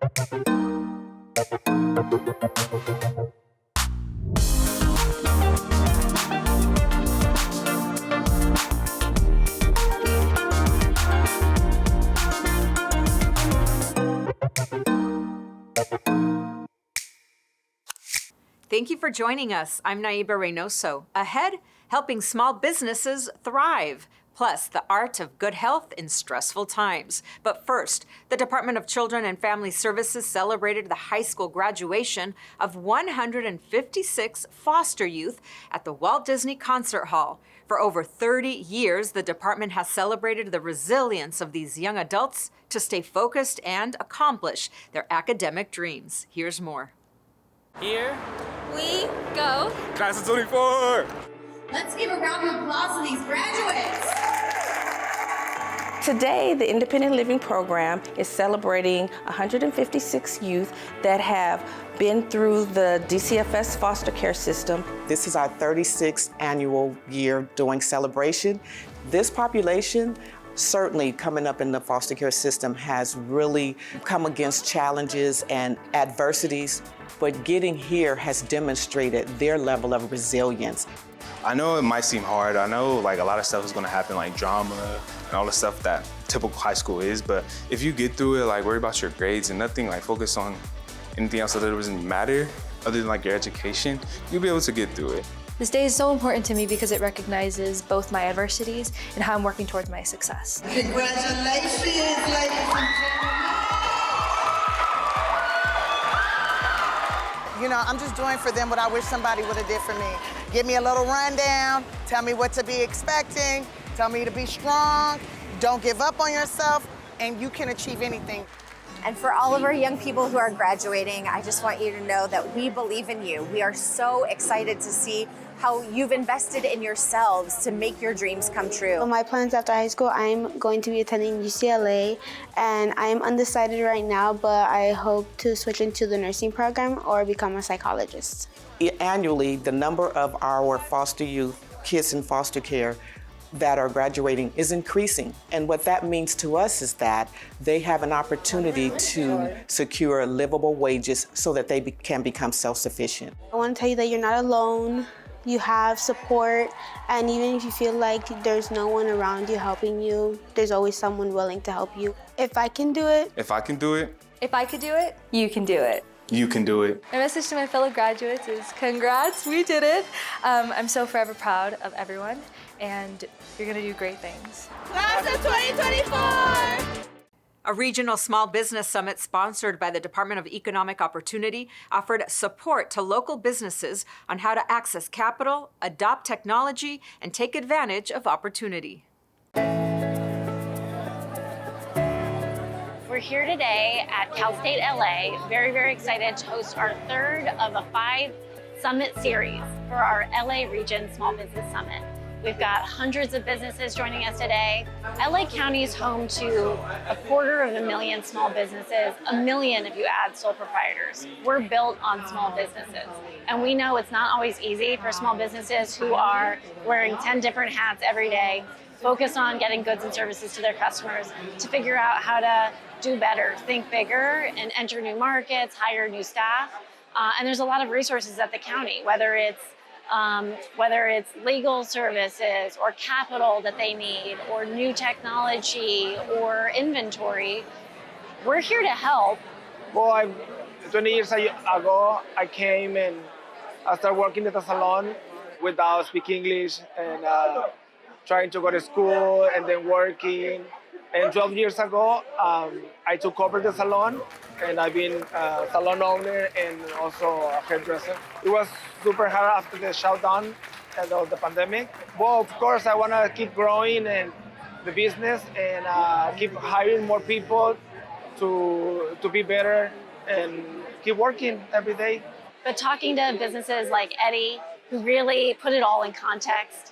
Thank you for joining us. I'm Naiba Reynoso. Ahead, helping small businesses thrive, plus the art of good health in stressful times. But first, the Department of Children and Family Services celebrated the high school graduation of 156 foster youth at the Walt Disney Concert Hall. For over 30 years, the department has celebrated the resilience of these young adults to stay focused and accomplish their academic dreams. Here's more. Here we go. Class of 24. Let's give a round of applause to these graduates. Today, the Independent Living Program is celebrating 156 youth that have been through the DCFS foster care system. This is our 36th annual year doing celebration. This population, certainly coming up in the foster care system, has really come against challenges and adversities, but getting here has demonstrated their level of resilience. I know it might seem hard. I know like a lot of stuff is gonna happen, like drama and all the stuff that typical high school is, but if you get through it, like worry about your grades and nothing, like focus on anything else that doesn't matter other than like your education, you'll be able to get through it. This day is so important to me because it recognizes both my adversities and how I'm working towards my success. Congratulations, ladies and gentlemen. You know, I'm just doing for them what I wish somebody would have did for me. Give me a little rundown, tell me what to be expecting, tell me to be strong, don't give up on yourself, and you can achieve anything. And for all of our young people who are graduating, I just want you to know that we believe in you. We are so excited to see how you've invested in yourselves to make your dreams come true. My plans after high school, I'm going to be attending UCLA, and I'm undecided right now, but I hope to switch into the nursing program or become a psychologist. Annually, the number of our foster youth, kids in foster care, that are graduating is increasing. And what that means to us is that they have an opportunity to secure livable wages so that they can become self-sufficient. I want to tell you that you're not alone. You have support, and even if you feel like there's no one around you helping you, there's always someone willing to help you. If I can do it. If I can do it. If I could do it, you can do it. You can do it. My message to my fellow graduates is congrats, we did it. I'm so forever proud of everyone, and you're gonna do great things. Class of 2024! A regional small business summit sponsored by the Department of Economic Opportunity offered support to local businesses on how to access capital, adopt technology, and take advantage of opportunity. We're here today at Cal State LA, very, very excited to host our third of a 5 summit series for our LA Region Small Business Summit. We've got hundreds of businesses joining us today. LA County is home to 250,000 small businesses, 1 million if you add sole proprietors. We're built on small businesses. And we know it's not always easy for small businesses who are wearing 10 different hats every day, focused on getting goods and services to their customers, to figure out how to do better, think bigger, and enter new markets, hire new staff. And there's a lot of resources at the county, whether it's legal services or capital that they need or new technology or inventory. We're here to help. Well, 20 years ago, I came and I started working at a salon without speaking English and trying to go to school and then working. And 12 years ago, I took over the salon, and I've been a salon owner and also a hairdresser. It was super hard after the shutdown and the pandemic. Well, of course, I want to keep growing in the business and keep hiring more people to be better and keep working every day. But talking to businesses like Eddie, who really put it all in context,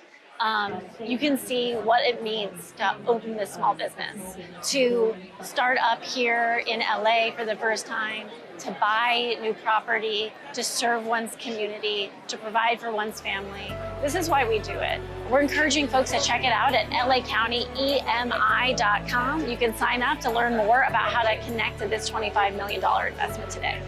you can see what it means to open this small business, to start up here in LA for the first time, to buy new property, to serve one's community, to provide for one's family. This is why we do it. We're encouraging folks to check it out at lacountyemi.com. You can sign up to learn more about how to connect to this $25 million investment today.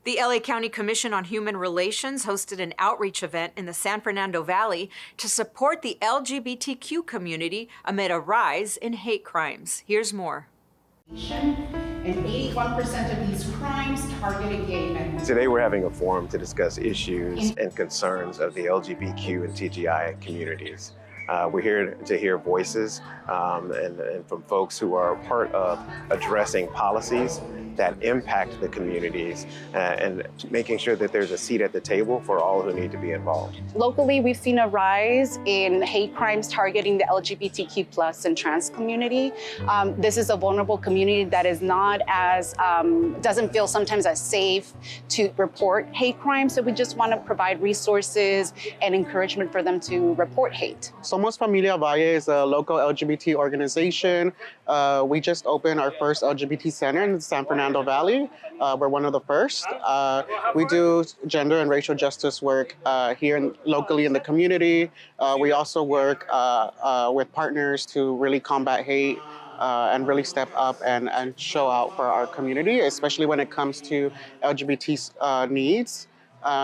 The LA County Commission on Human Relations hosted an outreach event in the San Fernando Valley to support the LGBTQ community amid a rise in hate crimes. Here's more. And 81% of these crimes targeted gay men. Today we're having a forum to discuss issues and concerns of the LGBTQ and TGI communities. We're here to hear voices and from folks who are part of addressing policies that impact the communities and making sure that there's a seat at the table for all who need to be involved. Locally, we've seen a rise in hate crimes targeting the LGBTQ+ and trans community. This is a vulnerable community that is not as, doesn't feel sometimes as safe to report hate crimes. So we just want to provide resources and encouragement for them to report hate. Somos Familia Valle is a local LGBT organization. We just opened our first LGBT center in the San Fernando Valley. We're one of the first. We do gender and racial justice work here locally in the community. We also work with partners to really combat hate and really step up and show out for our community, especially when it comes to LGBT needs.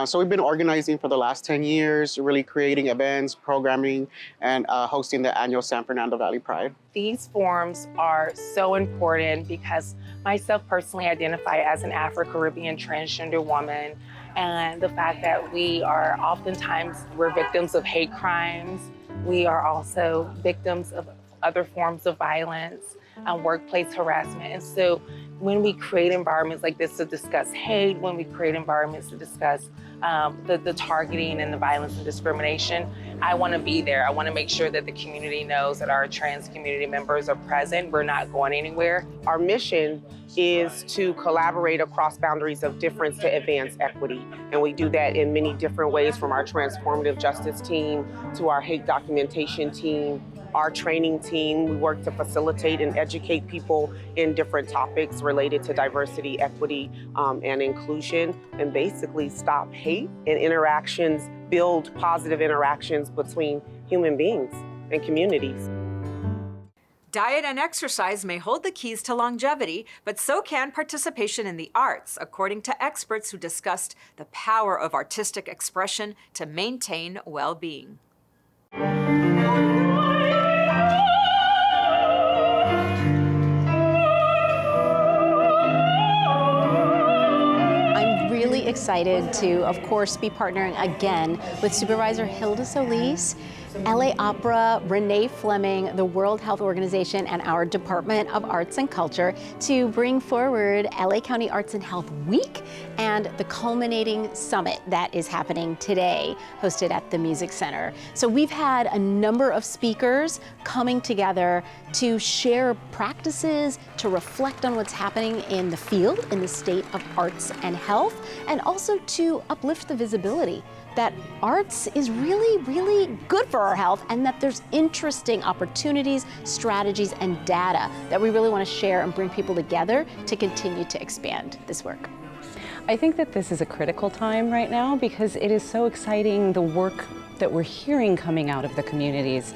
So we've been organizing for the last 10 years, really creating events, programming, and hosting the annual San Fernando Valley Pride. These forums are so important because myself personally identify as an Afro-Caribbean transgender woman, and the fact that we are oftentimes, we're victims of hate crimes. We are also victims of other forms of violence and workplace harassment. And so when we create environments like this to discuss hate, when we create environments to discuss the targeting and the violence and discrimination, I want to be there. I want to make sure that the community knows that our trans community members are present. We're not going anywhere. Our mission is to collaborate across boundaries of difference to advance equity. And we do that in many different ways, from our transformative justice team to our hate documentation team, our training team. We work to facilitate and educate people in different topics related to diversity, equity, and inclusion, and basically stop hate and interactions, build positive interactions between human beings and communities. Diet and exercise may hold the keys to longevity, but so can participation in the arts, according to experts who discussed the power of artistic expression to maintain well-being. Really excited to, of course, be partnering again with Supervisor Hilda Solis, LA Opera, Renee Fleming, the World Health Organization, and our Department of Arts and Culture to bring forward LA County Arts and Health Week and the culminating summit that is happening today, hosted at the Music Center. So we've had a number of speakers coming together to share practices, to reflect on what's happening in the field, in the state of arts and health, and also to uplift the visibility that arts is really, really good for our health, and that there's interesting opportunities, strategies, and data that we really want to share and bring people together to continue to expand this work. I think that this is a critical time right now because it is so exciting, the work that we're hearing coming out of the communities.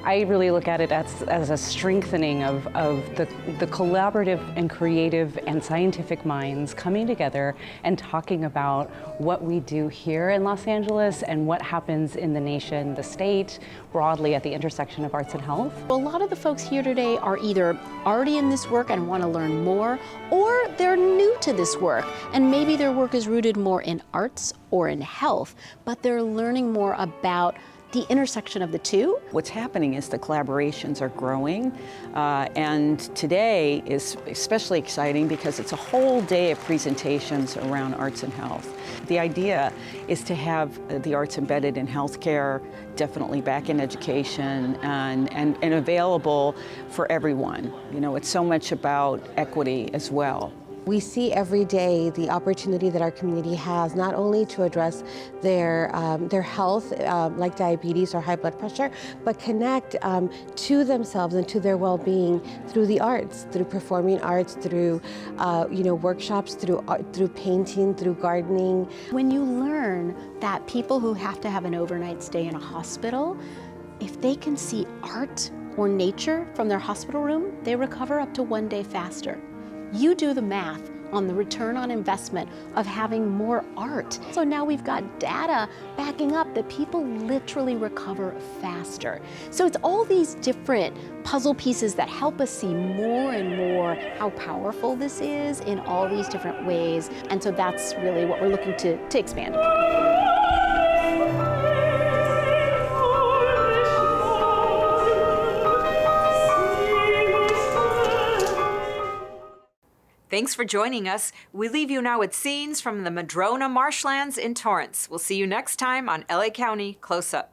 I really look at it as a strengthening of the collaborative and creative and scientific minds coming together and talking about what we do here in Los Angeles and what happens in the nation, the state, broadly at the intersection of arts and health. A lot of the folks here today are either already in this work and want to learn more, or they're new to this work, and maybe their work is rooted more in arts or in health, but they're learning more about the intersection of the two. What's happening is the collaborations are growing, and today is especially exciting because it's a whole day of presentations around arts and health. The idea is to have the arts embedded in healthcare, definitely back in education, and available for everyone. You know, it's so much about equity as well. We see every day the opportunity that our community has, not only to address their health, like diabetes or high blood pressure, but connect to themselves and to their well-being through the arts, through performing arts, through workshops, through painting, through gardening. When you learn that people who have to have an overnight stay in a hospital, if they can see art or nature from their hospital room, they recover up to 1 day faster. You do the math on the return on investment of having more art. So now we've got data backing up that people literally recover faster. So it's all these different puzzle pieces that help us see more and more how powerful this is in all these different ways. And so that's really what we're looking to expand upon. Thanks for joining us. We leave you now with scenes from the Madrona marshlands in Torrance. We'll see you next time on LA County Close Up.